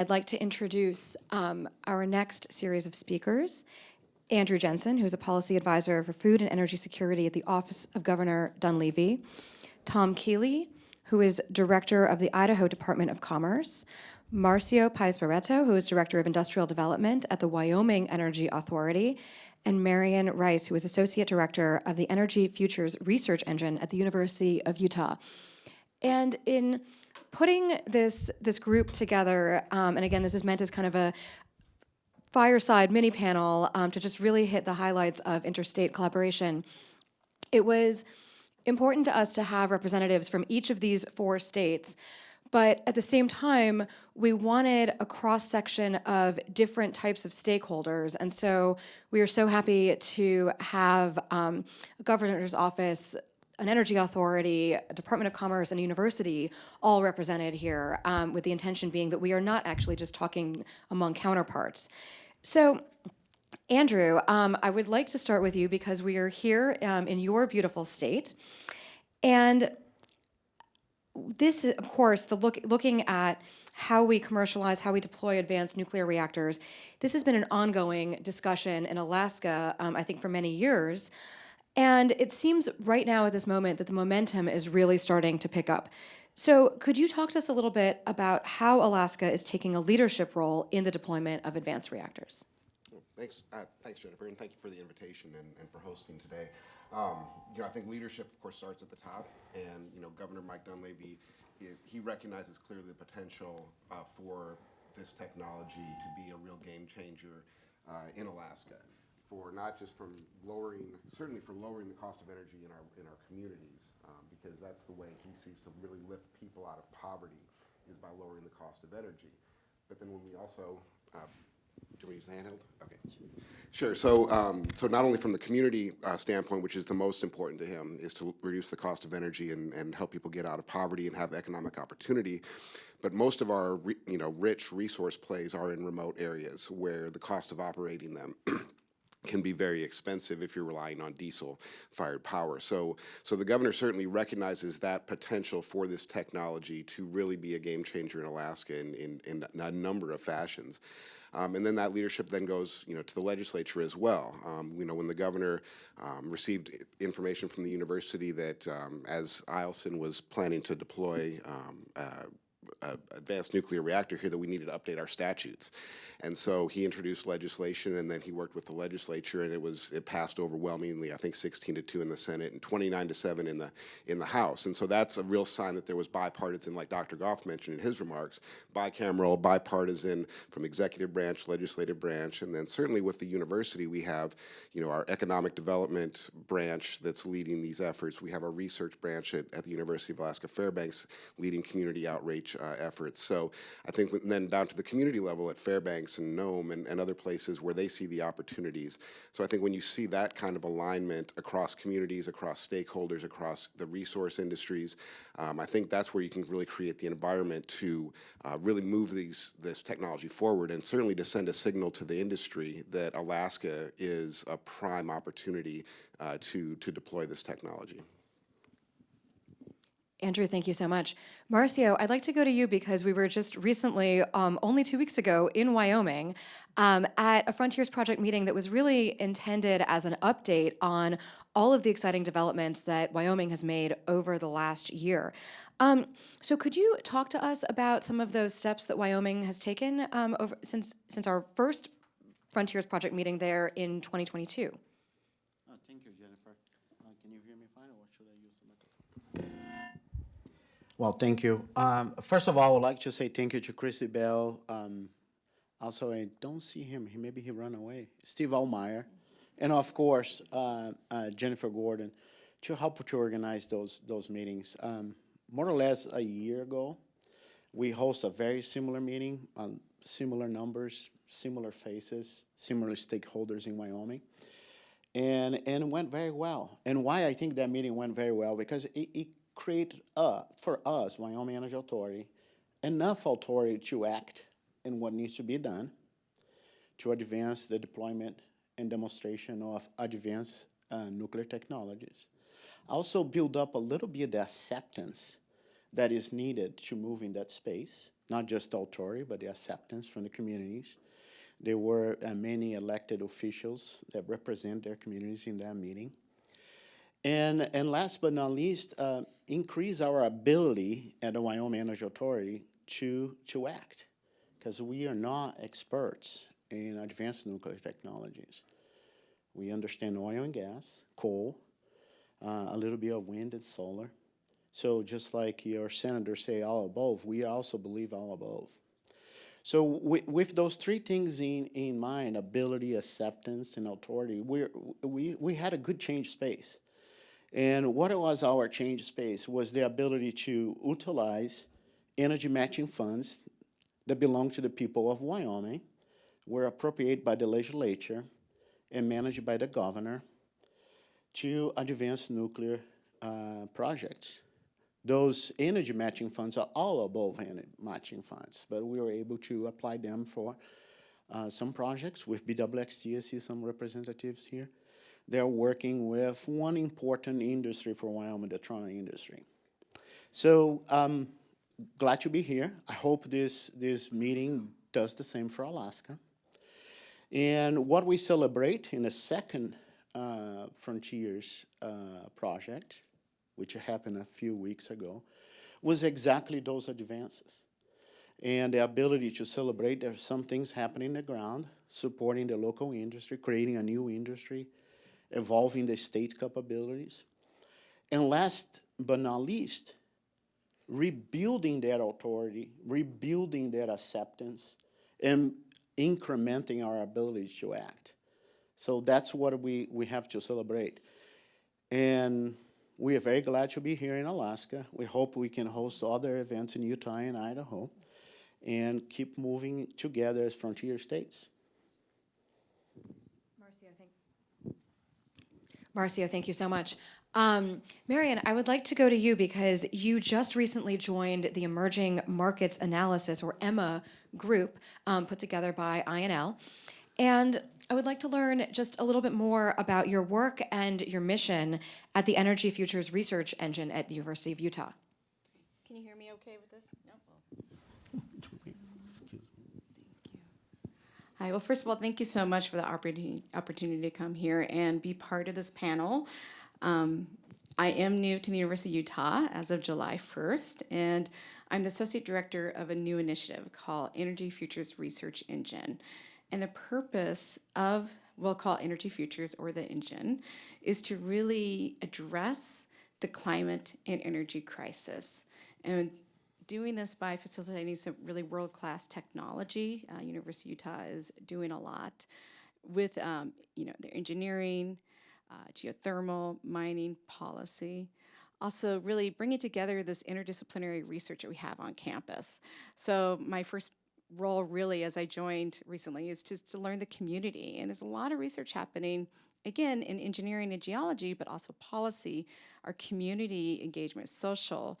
I'd like to introduce our next series of speakers. Andrew Jensen, who is a policy advisor for food and energy security at the Office of Governor Dunleavy. Tom Kealey, who is director of the Idaho Department of Commerce. Marcio Paes-Barreto, who is director of industrial development at the Wyoming Energy Authority. And Marian Rice, who is associate director of the Energy Futures Research Engine at the University of Utah. And in putting this group together, and again, this is meant as kind of a fireside mini panel to just really hit the highlights of interstate collaboration, it was important to us to have representatives from each of these 4 states, but at the same time, we wanted a cross-section of different types of stakeholders, and so we are so happy to have a governor's office, an energy authority, a Department of Commerce, and a university all represented here, with the intention being that we are not actually just talking among counterparts. So, Andrew, I would like to start with you because we are here in your beautiful state. And this is, of course, looking at how we commercialize, how we deploy advanced nuclear reactors. This has been an ongoing discussion in Alaska, I think, for many years. And it seems right now at this moment that the momentum is really starting to pick up. So could you talk to us a little bit about how Alaska is taking a leadership role in the deployment of advanced reactors? Thanks, Jennifer, and thank you for the invitation and for hosting today. I think leadership, of course, starts at the top, and Governor Mike Dunleavy, he recognizes clearly the potential for this technology to be a real game changer in Alaska, for not just certainly for lowering the cost of energy in our communities, because that's the way he sees to really lift people out of poverty, is by lowering the cost of energy. But then when we also do we use the handheld? Okay. Sure. So not only from the community standpoint, which is the most important to him, is to reduce the cost of energy and help people get out of poverty and have economic opportunity, but most of our rich resource plays are in remote areas where the cost of operating them can be very expensive if you're relying on diesel-fired power. So the governor certainly recognizes that potential for this technology to really be a game changer in Alaska in a number of fashions. And then that leadership then goes, to the legislature as well. When the governor received information from the university that as Eielson was planning to deploy advanced nuclear reactor here, that we needed to update our statutes. And so he introduced legislation, and then he worked with the legislature, and it passed overwhelmingly, I think 16-2 in the Senate and 29-7 in the House. And so that's a real sign that there was bipartisan, like Dr. Goff mentioned in his remarks, bicameral, bipartisan from executive branch, legislative branch, and then certainly with the university we have, our economic development branch that's leading these efforts. We have our research branch at the University of Alaska Fairbanks leading community outreach efforts. So I think then down to the community level at Fairbanks and Nome and other places where they see the opportunities. So I think when you see that kind of alignment across communities, across stakeholders, across the resource industries, I think that's where you can really create the environment to really move this technology forward, and certainly to send a signal to the industry that Alaska is a prime opportunity to deploy this technology. Andrew, thank you so much. Marcio, I'd like to go to you because we were just recently, only 2 weeks ago, in Wyoming at a Frontiers Project meeting that was really intended as an update on all of the exciting developments that Wyoming has made over the last year. So could you talk to us about some of those steps that Wyoming has taken since our first Frontiers Project meeting there in 2022? Thank you, Jennifer. Can you hear me fine, or should I use the microphone? Well, thank you. First of all, I would like to say thank you to Chrissy Bell. Also, I don't see him. Maybe he ran away. Steve Allmeyer. And, of course, Jennifer Gordon to help to organize those meetings. More or less a year ago, we host a very similar meeting on similar numbers, similar faces, similar stakeholders in Wyoming. And it went very well. And why I think that meeting went very well, because it created, for us, Wyoming Energy Authority, enough authority to act in what needs to be done to advance the deployment and demonstration of advanced nuclear technologies. Also build up a little bit the acceptance that is needed to move in that space, not just the authority, but the acceptance from the communities. There were many elected officials that represent their communities in that meeting. And last but not least, increase our ability at the Wyoming Energy Authority to act, because we are not experts in advanced nuclear technologies. We understand oil and gas, coal, a little bit of wind and solar. So just like your senators say all above, we also believe all above. So with those three things in mind, ability, acceptance, and authority, we had a good change space. And what was our change space was the ability to utilize energy matching funds that belong to the people of Wyoming, were appropriated by the legislature and managed by the governor to advance nuclear projects. Those energy matching funds are all above energy matching funds, but we were able to apply them for some projects with BWXT. I see some representatives here. They're working with one important industry for Wyoming, the trona industry. So glad to be here. I hope this meeting does the same for Alaska. And what we celebrate in the second Frontiers project, which happened a few weeks ago, was exactly those advances. And the ability to celebrate there's some things happening on the ground, supporting the local industry, creating a new industry, evolving the state capabilities. And last but not least, rebuilding that authority, rebuilding that acceptance, and incrementing our ability to act. So that's what we have to celebrate. And we are very glad to be here in Alaska. We hope we can host other events in Utah and Idaho and keep moving together as frontier states. Marcio, thank you so much. Marian, I would like to go to you because you just recently joined the Emerging Markets Analysis, or EMA, group put together by INL. And I would like to learn just a little bit more about your work and your mission at the Energy Futures Research Engine at the University of Utah. Can you hear me okay with this? No? Hi, well, first of all, thank you so much for the opportunity to come here and be part of this panel. I am new to the University of Utah as of July 1st, and I'm the Associate Director of a new initiative called Energy Futures Research Engine. And the purpose of, we'll call Energy Futures, or the engine, is to really address the climate and energy crisis. And doing this by facilitating some really world-class technology. University of Utah is doing a lot with their engineering, geothermal, mining policy. Also really bringing together this interdisciplinary research that we have on campus. So my first role really as I joined recently is just to learn the community. And there's a lot of research happening, again, in engineering and geology, but also policy, our community engagement, social,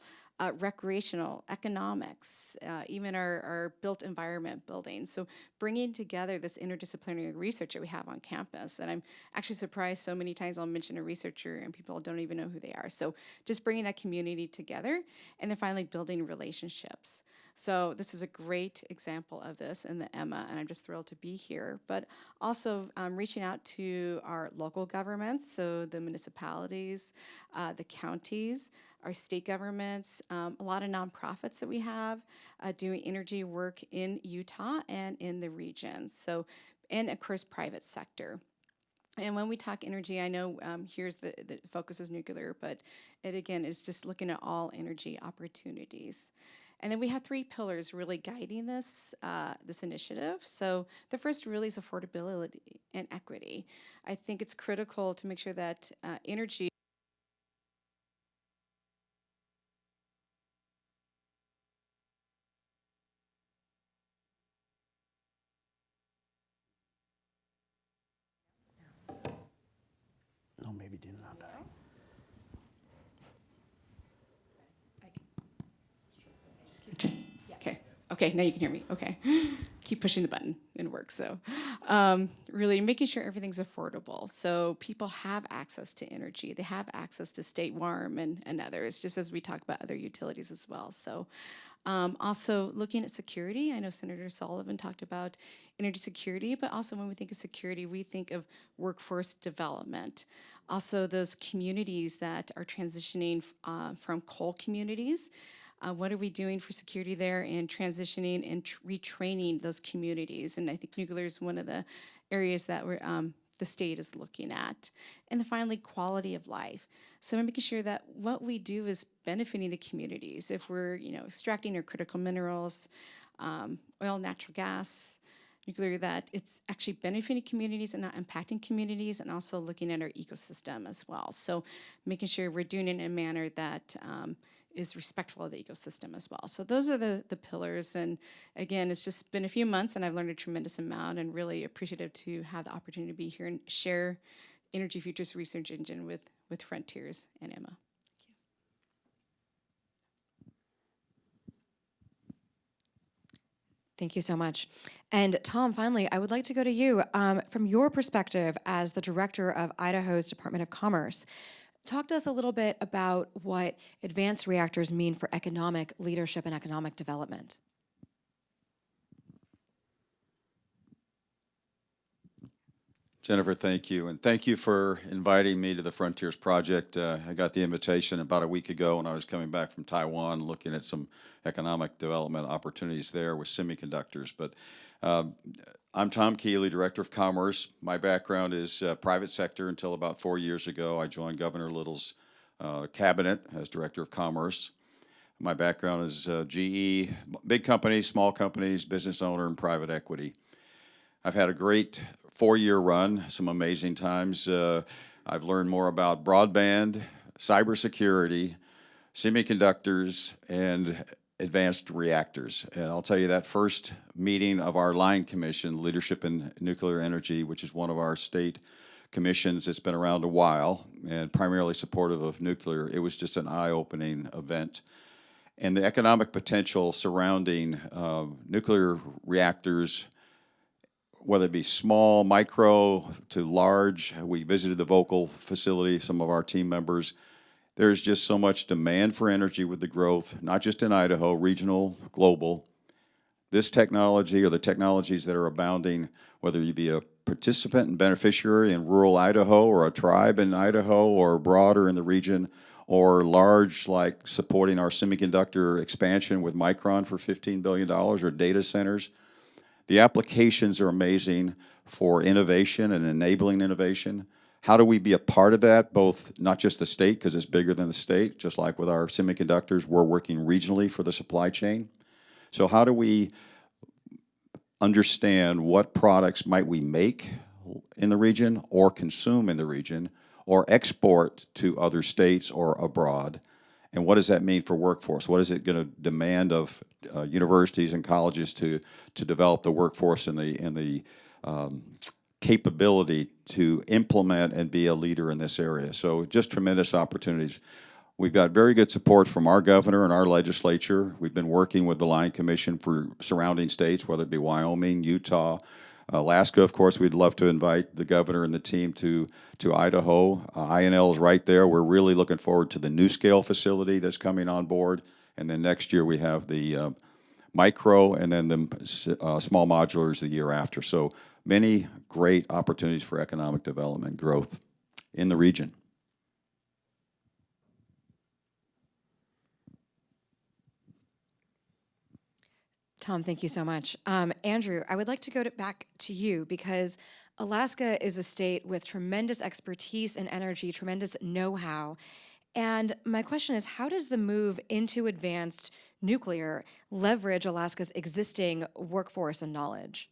recreational, economics, even our built environment building. So bringing together this interdisciplinary research that we have on campus. And I'm actually surprised so many times I'll mention a researcher and people don't even know who they are. So just bringing that community together and then finally building relationships. So this is a great example of this in the EMA, and I'm just thrilled to be here. But also reaching out to our local governments, so the municipalities, the counties, our state governments, a lot of nonprofits that we have doing energy work in Utah and in the region. So, and of course, private sector. And when we talk energy, I know here's the focus is nuclear, but it again is just looking at all energy opportunities. And then we have three pillars really guiding this this initiative. So the first really is affordability and equity. I think it's critical to make sure that energy No, maybe did not die. Okay, now you can hear me. Okay. Keep pushing the button and it works. So really making sure everything's affordable. So people have access to energy. They have access to State Warm and others, just as we talk about other utilities as well. So also looking at security. I know Senator Sullivan talked about energy security, but also when we think of security, we think of workforce development. Also those communities that are transitioning from coal communities. What are we doing for security there and transitioning and retraining those communities? And I think nuclear is one of the areas that the state is looking at. And then finally, quality of life. So we're making sure that what we do is benefiting the communities. If we're extracting our critical minerals, oil, natural gas, nuclear, that it's actually benefiting communities and not impacting communities, and also looking at our ecosystem as well. So making sure we're doing it in a manner that is respectful of the ecosystem as well. So those are the pillars. And again, it's just been a few months and I've learned a tremendous amount, and really appreciative to have the opportunity to be here and share Energy Futures Research Engine with Frontiers and Emma. Thank you so much. And Tom, finally, I would like to go to you. From your perspective as the director of Idaho's Department of Commerce, talk to us a little bit about what advanced reactors mean for economic leadership and economic development. Jennifer, thank you. And thank you for inviting me to the Frontiers Project. I got the invitation about a week ago when I was coming back from Taiwan, looking at some economic development opportunities there with semiconductors. But I'm Tom Kealey, Director of Commerce. My background is private sector until about 4 years ago. I joined Governor Little's cabinet as Director of Commerce. My background is GE, big companies, small companies, business owner, and private equity. I've had a great 4-year run, some amazing times. I've learned more about broadband, cybersecurity, semiconductors, and advanced reactors. And I'll tell you that first meeting of our line commission, Leadership in Nuclear Energy, which is one of our state commissions that's been around a while and primarily supportive of nuclear, it was just an eye-opening event. And the economic potential surrounding nuclear reactors, whether it be small, micro to large. We visited the Vocal facility, some of our team members. There's just so much demand for energy with the growth, not just in Idaho, regional, global. This technology, or the technologies that are abounding, whether you be a participant and beneficiary in rural Idaho, or a tribe in Idaho, or broader in the region, or large, like supporting our semiconductor expansion with Micron for $15 billion, or data centers. The applications are amazing for innovation and enabling innovation. How do we be a part of that, both not just the state, because it's bigger than the state, just like with our semiconductors, we're working regionally for the supply chain. So how do we understand what products might we make in the region or consume in the region or export to other states or abroad? And what does that mean for workforce? What is it going to demand of universities and colleges to develop the workforce and the capability to implement and be a leader in this area? So just tremendous opportunities. We've got very good support from our governor and our legislature. We've been working with the Line Commission for surrounding states, whether it be Wyoming, Utah, Alaska. Of course, we'd love to invite the governor and the team to Idaho. INL is right there. We're really looking forward to the NuScale facility that's coming on board. And then next year we have the micro, and then the small modulars the year after. So many great opportunities for economic development growth in the region. Tom, thank you so much. Andrew, I would like to go back to you, because Alaska is a state with tremendous expertise in energy, tremendous know-how. And my question is, how does the move into advanced nuclear leverage Alaska's existing workforce and knowledge?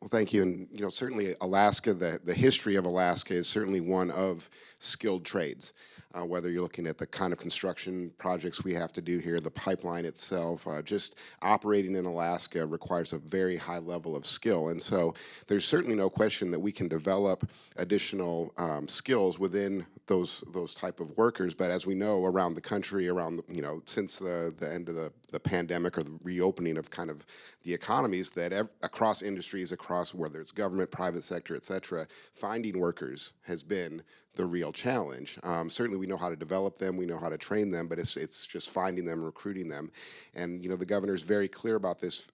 Well, thank you. And certainly Alaska, the history of Alaska is certainly one of skilled trades. Whether you're looking at the kind of construction projects we have to do here, the pipeline itself, just operating in Alaska requires a very high level of skill. And so there's certainly no question that we can develop additional skills within those type of workers. But as we know, around the country, since the end of the the pandemic or the reopening of kind of the economies, that across industries, across whether it's government, private sector, et cetera, finding workers has been the real challenge. Certainly we know how to develop them, we know how to train them, but it's just finding them, recruiting them. And, the governor's very clear about this,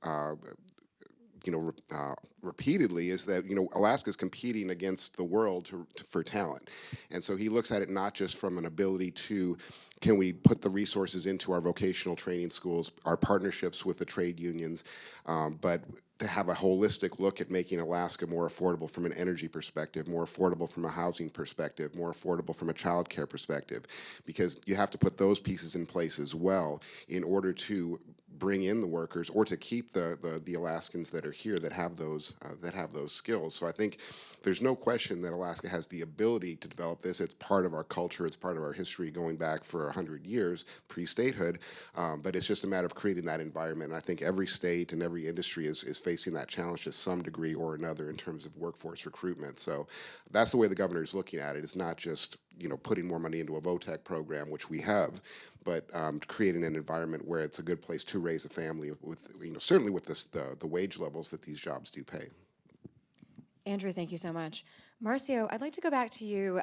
repeatedly, is that, Alaska's competing against the world for talent. And so he looks at it not just from an ability to, can we put the resources into our vocational training schools, our partnerships with the trade unions, but to have a holistic look at making Alaska more affordable from an energy perspective, more affordable from a housing perspective, more affordable from a child care perspective, because you have to put those pieces in place as well in order to bring in the workers or to keep the Alaskans that are here that have those skills. So I think there's no question that Alaska has the ability to develop this. It's part of our culture. It's part of our history going back for 100 years, pre-statehood. But it's just a matter of creating that environment. And I think every state and every industry is facing that challenge to some degree or another in terms of workforce recruitment. So that's the way the governor is looking at it. It's not just putting more money into a VOTEC program, which we have, but creating an environment where it's a good place to raise a family with, certainly with the wage levels that these jobs do pay. Andrew, thank you so much. Marcio, I'd like to go back to you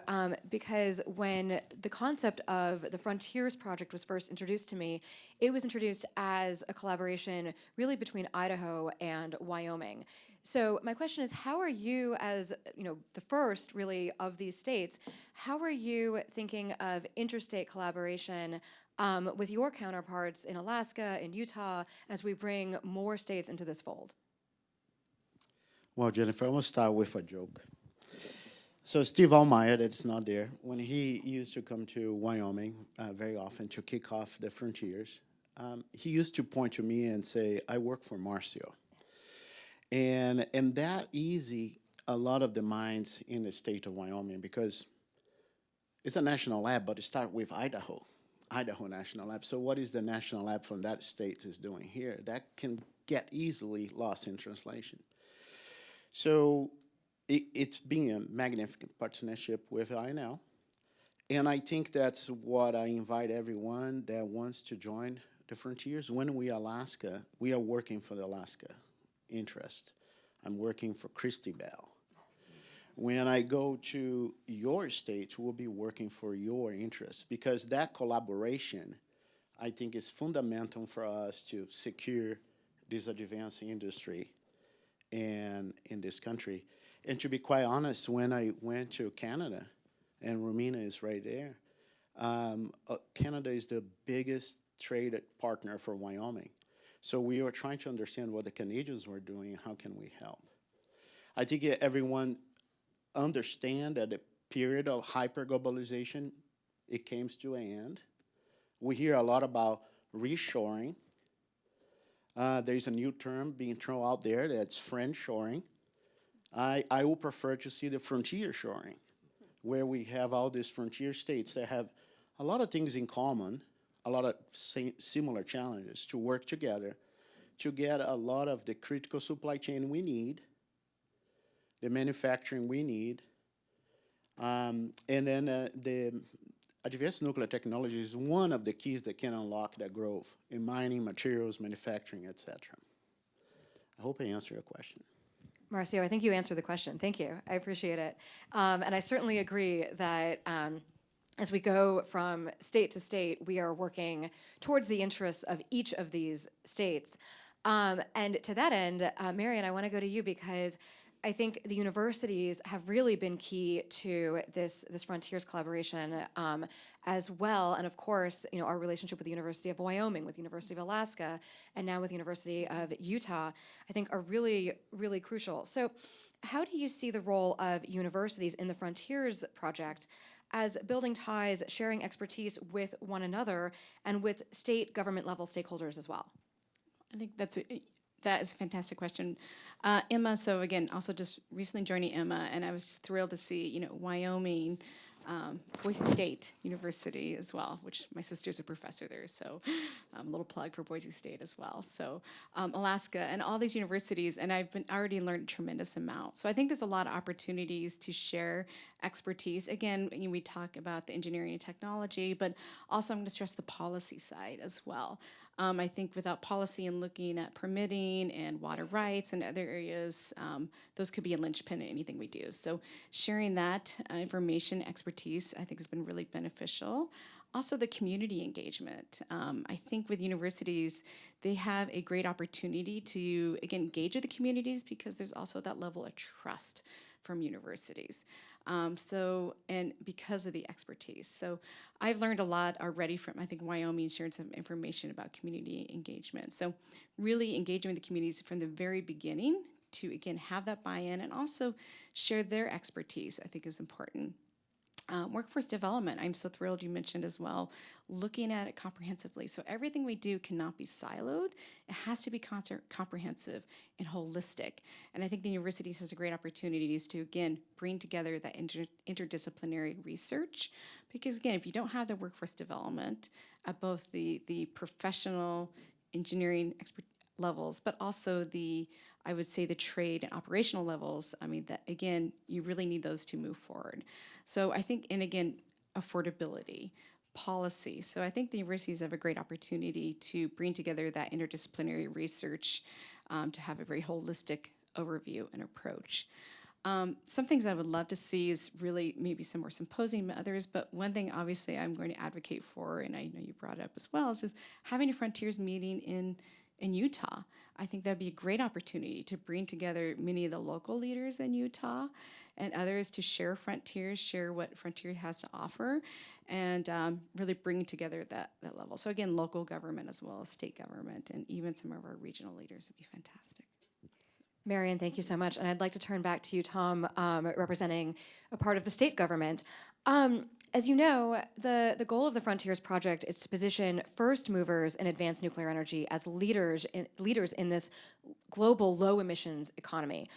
because when the concept of the Frontiers Project was first introduced to me, it was introduced as a collaboration really between Idaho and Wyoming. So my question is, how are you, as the first really of these states, how are you thinking of interstate collaboration with your counterparts in Alaska, in Utah, as we bring more states into this fold? Well, Jennifer, I want to start with a joke. So Steve Allmeyer, that's not there, when he used to come to Wyoming very often to kick off the Frontiers, he used to point to me and say, I work for Marcio. And that easy a lot of the minds in the state of Wyoming, because it's a national lab, but it starts with Idaho National Lab. So what is the national lab from that state is doing here? That can get easily lost in translation. So it's been a magnificent partnership with INL. And I think that's what I invite everyone that wants to join the Frontiers. When we Alaska, we are working for the Alaska interest. I'm working for Christy Bell. When I go to your state, we'll be working for your interests, because that collaboration, I think, is fundamental for us to secure this advanced industry in this country. And to be quite honest, when I went to Canada, and Romina is right there, Canada is the biggest trade partner for Wyoming. So we were trying to understand what the Canadians were doing and how can we help. I think everyone understand that the period of hyper-globalization, it came to an end. We hear a lot about reshoring. There's a new term being thrown out there that's friend-shoring. I would prefer to see the frontier shoring, where we have all these frontier states that have a lot of things in common, a lot of similar challenges, to work together to get a lot of the critical supply chain we need, the manufacturing we need, and then the advanced nuclear technology is one of the keys that can unlock that growth in mining, materials, manufacturing, etc. I hope I answered your question. Marcio, I think you answered the question. Thank you. I appreciate it. And I certainly agree that as we go from state to state, we are working towards the interests of each of these states. And to that end, Marian, I want to go to you, because I think the universities have really been key to this Frontiers collaboration as well. And of course, our relationship with the University of Wyoming, with the University of Alaska, and now with the University of Utah, I think are really, really crucial. So how do you see the role of universities in the Frontiers project as building ties, sharing expertise with one another, and with state government level stakeholders as well? I think that is a fantastic question. Emma, so again, also just recently joining Emma, and I was thrilled to see, Wyoming, Boise State University as well, which my sister's a professor there, so a little plug for Boise State as well. So Alaska and all these universities, and I've already learned a tremendous amount. So I think there's a lot of opportunities to share expertise. Again, we talk about the engineering and technology, but also I'm going to stress the policy side as well. I think without policy and looking at permitting and water rights and other areas, those could be a linchpin in anything we do. So sharing that information, expertise, I think has been really beneficial. Also, the community engagement. I think with universities, they have a great opportunity to, again, engage with the communities because there's also that level of trust from universities. And because of the expertise. So I've learned a lot already from, I think, Wyoming shared some information about community engagement. So really engaging with the communities from the very beginning to, again, have that buy-in and also share their expertise, I think is important. Workforce development, I'm so thrilled you mentioned as well, looking at it comprehensively. So everything we do cannot be siloed. It has to be comprehensive and holistic. And I think the universities has a great opportunities to, again, bring together that interdisciplinary research. Because, again, if you don't have the workforce development at both the professional engineering levels, but also I would say the trade and operational levels, I mean, that again, you really need those to move forward. So I think, and again, affordability, policy. So I think the universities have a great opportunity to bring together that interdisciplinary research to have a very holistic overview and approach. Some things I would love to see is really maybe some more symposium and others, but one thing obviously I'm going to advocate for, and I know you brought it up as well, is just having a Frontiers meeting in Utah. I think that'd be a great opportunity to bring together many of the local leaders in Utah and others to share Frontiers, share what Frontier has to offer, and really bring together that level. So again, local government as well as state government, and even some of our regional leaders would be fantastic. Marian, thank you so much. And I'd like to turn back to you, Tom, representing a part of the state government. As you know, the goal of the Frontiers Project is to position first movers in advanced nuclear energy as leaders in this global low emissions economy.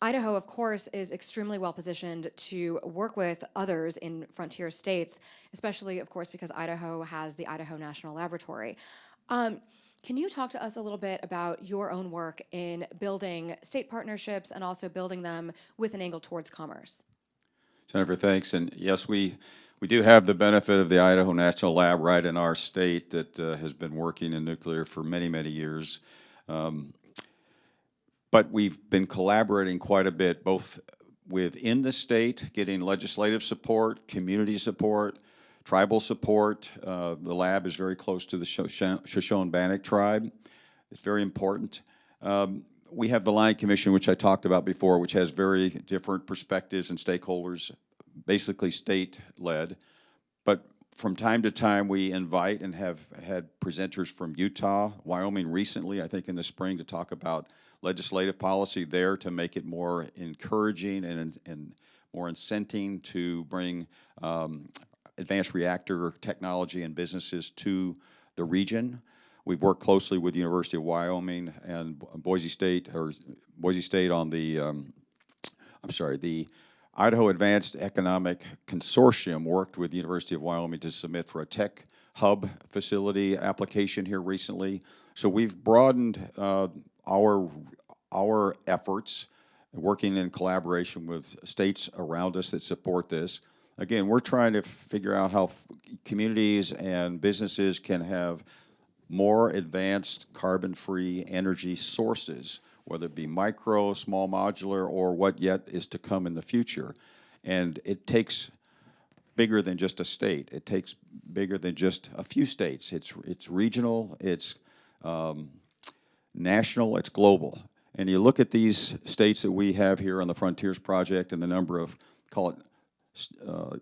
Idaho, of course, is extremely well positioned to work with others in frontier states, especially, of course, because Idaho has the Idaho National Laboratory. Can you talk to us a little bit about your own work in building state partnerships and also building them with an angle towards commerce? Jennifer, thanks. And yes, we do have the benefit of the Idaho National Lab right in our state that has been working in nuclear for many, many years. But we've been collaborating quite a bit, both within the state, getting legislative support, community support, tribal support. The lab is very close to the Shoshone-Bannock tribe. It's very important. We have the Line Commission, which I talked about before, which has very different perspectives and stakeholders, basically state-led. But from time to time, we invite and have had presenters from Utah, Wyoming recently, I think in the spring, to talk about legislative policy there to make it more encouraging and more incenting to bring advanced reactor technology and businesses to the region. We've worked closely with the University of Wyoming and Boise State on the Idaho Advanced Economic Consortium worked with the University of Wyoming to submit for a tech hub facility application here recently. So we've broadened our efforts, working in collaboration with states around us that support this. Again, we're trying to figure out how communities and businesses can have more advanced carbon-free energy sources, whether it be micro, small modular, or what yet is to come in the future. And it takes bigger than just a state. It takes bigger than just a few states. It's regional, it's national, it's global. And you look at these states that we have here on the Frontiers Project and the number of, call it,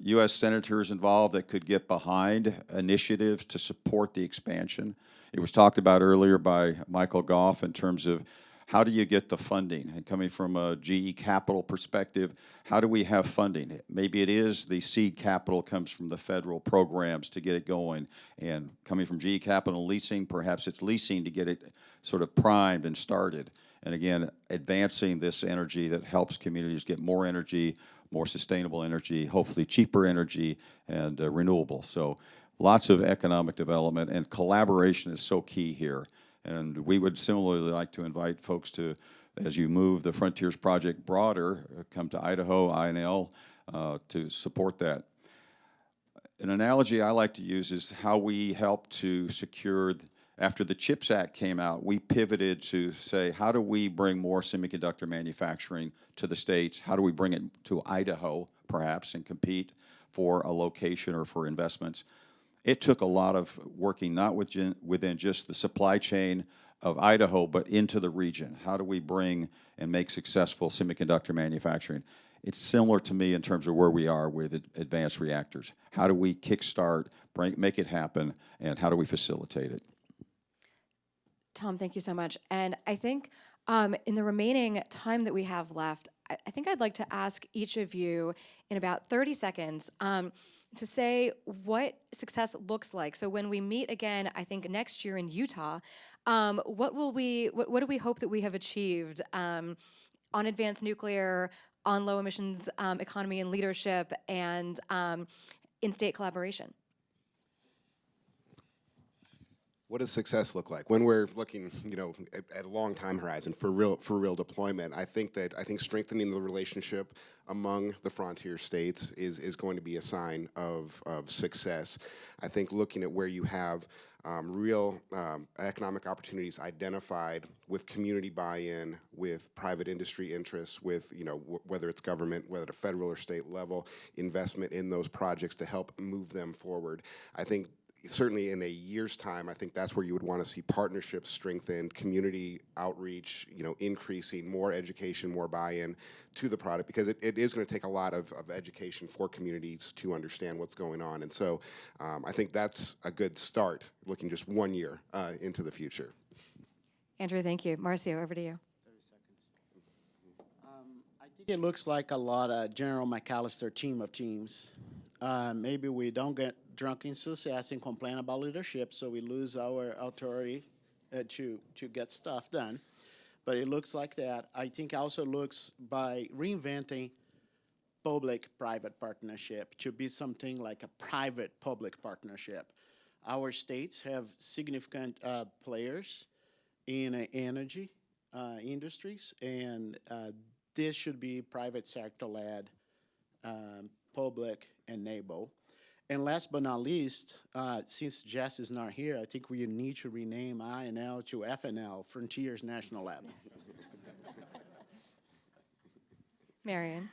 U.S. senators involved that could get behind initiatives to support the expansion. It was talked about earlier by Michael Goff in terms of how do you get the funding? And coming from a GE Capital perspective, how do we have funding? Maybe it is the seed capital comes from the federal programs to get it going. And coming from GE Capital leasing, perhaps it's leasing to get it sort of primed and started. And again, advancing this energy that helps communities get more energy, more sustainable energy, hopefully cheaper energy, and renewable. So lots of economic development, and collaboration is so key here. And we would similarly like to invite folks to, as you move the Frontiers Project broader, come to Idaho, INL, to support that. An analogy I like to use is how we helped to secure, after the CHIPS Act came out, we pivoted to say, how do we bring more semiconductor manufacturing to the States? How do we bring it to Idaho, perhaps, and compete for a location or for investments? It took a lot of working, not within just the supply chain of Idaho, but into the region. How do we bring and make successful semiconductor manufacturing? It's similar to me in terms of where we are with advanced reactors. How do we kickstart, make it happen, and how do we facilitate it? Tom, thank you so much. And I think in the remaining time that we have left, I think I'd like to ask each of you in about 30 seconds to say what success looks like. So when we meet again, I think next year in Utah, what do we hope that we have achieved on advanced nuclear, on low emissions economy and leadership, and in-state collaboration? What does success look like when we're looking, at a long time horizon for real deployment? I think strengthening the relationship among the frontier states is going to be a sign of success. I think looking at where you have real economic opportunities identified with community buy-in, with private industry interests, with whether it's government, whether at a federal or state level, investment in those projects to help move them forward. I think certainly in a year's time, I think that's where you would want to see partnerships strengthened, community outreach, increasing, more education, more buy-in to the product, because it is going to take a lot of education for communities to understand what's going on. And so I think that's a good start, looking just 1 year into the future. Andrew, thank you. Marcio, over to you. 30 seconds. I think it looks like a lot of General McAllister team of teams. Maybe we don't get drunk in success and complain about leadership, so we lose our authority to get stuff done. But it looks like that. I think also looks by reinventing public-private partnership to be something like a private-public partnership. Our states have significant players in energy industries, and this should be private sector-led, public enabled. And last but not least, since Jess is not here, I think we need to rename INL to FNL, Frontiers National Lab. Marian.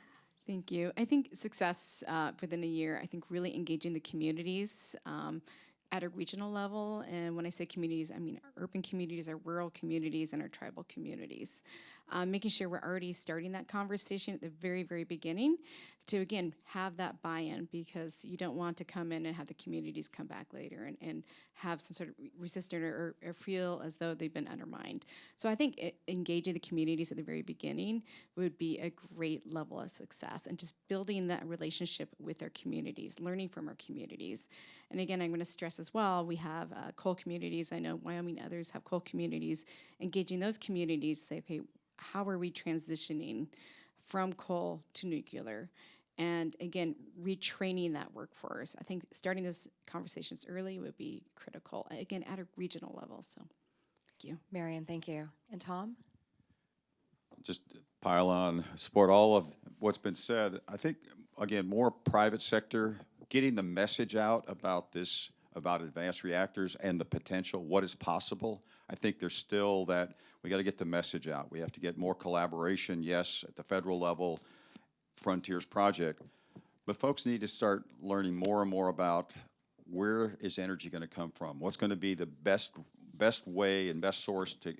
Thank you. I think success within a year, I think really engaging the communities at a regional level. And when I say communities, I mean our urban communities, our rural communities, and our tribal communities. Making sure we're already starting that conversation at the very, very beginning to, again, have that buy-in, because you don't want to come in and have the communities come back later and have some sort of resistance or feel as though they've been undermined. So I think engaging the communities at the very beginning would be a great level of success, and just building that relationship with our communities, learning from our communities. And again, I'm going to stress as well, we have coal communities. I know Wyoming, others have coal communities. Engaging those communities, say, okay, how are we transitioning from coal to nuclear? And again, retraining that workforce. I think starting those conversations early would be critical, again, at a regional level. So thank you. Marian, thank you. And Tom? Just pile on, support all of what's been said. I think, again, more private sector, getting the message out about this, about advanced reactors and the potential, what is possible. I think there's still that, we got to get the message out. We have to get more collaboration, yes, at the federal level, Frontiers Project, but folks need to start learning more and more about where is energy going to come from? What's going to be the best way and best source to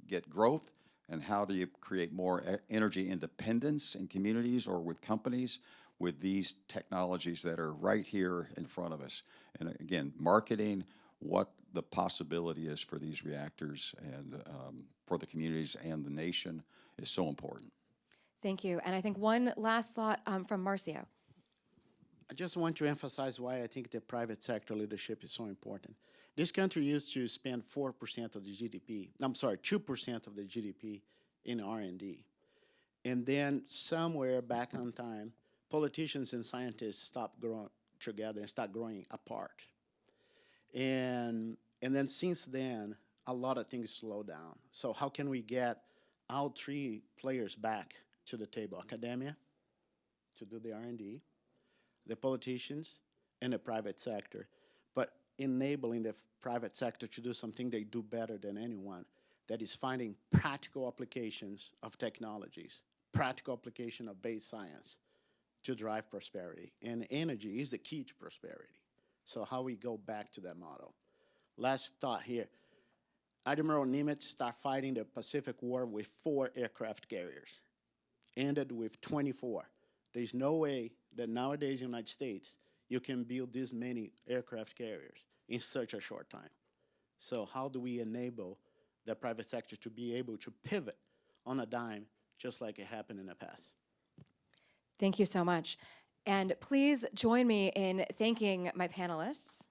get growth? And how do you create more energy independence in communities or with companies with these technologies that are right here in front of us? And again, marketing what the possibility is for these reactors and for the communities and the nation is so important. Thank you. And I think one last thought from Marcio. I just want to emphasize why I think the private sector leadership is so important. This country used to spend 4% of the GDP, 2% of the GDP in R&D. And then somewhere back on time, politicians and scientists stopped growing together and start growing apart. And then since then, a lot of things slow down. So how can we get all three players back to the table? Academia, to do the R&D, the politicians, in the private sector, but enabling the private sector to do something they do better than anyone, that is finding practical applications of technologies, practical application of base science to drive prosperity. And energy is the key to prosperity. So how we go back to that model. Last thought here. Admiral Nimitz started fighting the Pacific War with 4 aircraft carriers, ended with 24. There's no way that nowadays in the United States you can build this many aircraft carriers in such a short time. So how do we enable the private sector to be able to pivot on a dime, just like it happened in the past? Thank you so much. And please join me in thanking my panelists.